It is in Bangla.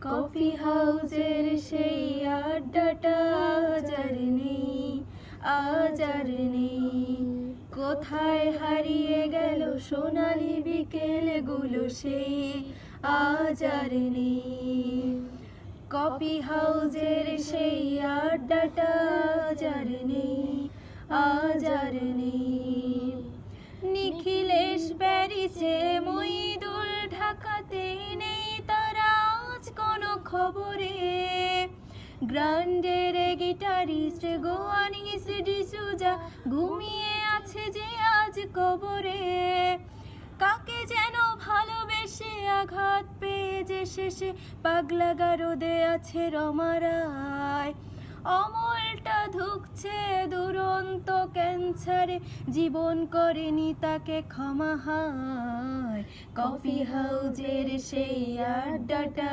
কফি হাউজের সেই আড্ডাটা আজ আর নেই, আজ আর নেই। কোথায় হারিয়ে গেল সোনালি বিকেলগুলো সেই আজ আর নেই। কফি হাউজের সেই আড্ডাটা আজ আর নেই, আজ আর নেই। নিখিলেশ প্যারিসে, মইদুল ঢাকাতে, নেই তারা আজ কোনো খবরে। গ্রান্ডের গিটারিস্ট গোয়ানিস ডিসুজা ঘুমিয়ে আছে যে আজ কবরে। কাকে যেন ভালোবেসে আঘাত পেয়ে যে শেষে পাগলা গারদে আছে রমা রায়। অমলটা ধুকছে দুরন্ত ক্যান্সারে, জীবন করেনি তাকে ক্ষমা হায়। কফি হাউজের সেই আড্ডাটা